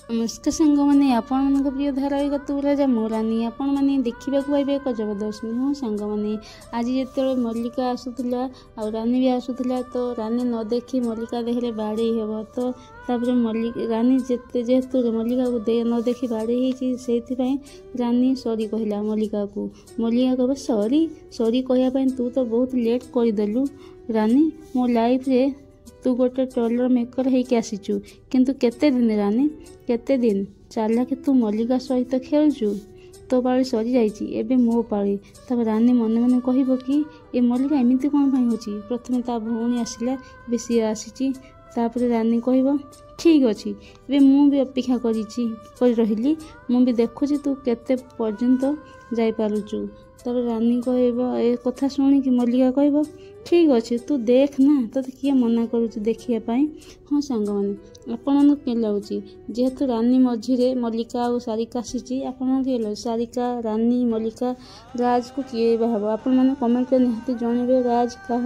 नमस्कार सांग मैंने आपण प्रिय धारावाहिक तू राजा मो रानी आपण मैंने देखा पाइबे एक जबरदस्त हाँ सांग मैंने आज जो मल्लिका आसूला आ रानी भी आसूला तो रानी न देखी मल्लिका देखले बाड़े हे तो रानी जेहेतु मल्लिका को न देखी बाड़े से रानी सॉरी कहला मल्लिका को कह सॉरी सॉरी कहवाई तू तो बहुत लेट करदेलु रानी मो लाइफ रे तू गोटे ट्रोलर मेकर होके आसीचु किंतु केते दिन रानी केते दिन चला कि तू मल्लिका सहित खेलुचु तो पाली सरी जाइए एबे मो पाली तब रानी मन मन कह कि ए मल्लिका एमती कौन होची प्रथम ता भौणी आसला सी आसी रानी कह ठीक अच्छे ए भी अपेक्षा कर रही मु भी देखुची तू केते पर्यंत जापारुचु तब रानी कह ए कथा शुणिकी मल्लिका कह ठीक अच्छे तू देख ना तो किए मना करुच्ची देखापी हाँ सांग मैंने आपण किए लगुच जेहेतु रानी मझीरे मल्लिका और सारिका आसी आपन किए लगे सारिका रानी मल्लिका राज को किए बाहब आपण मैंने कमेंट निहाती जनइबे राज क्या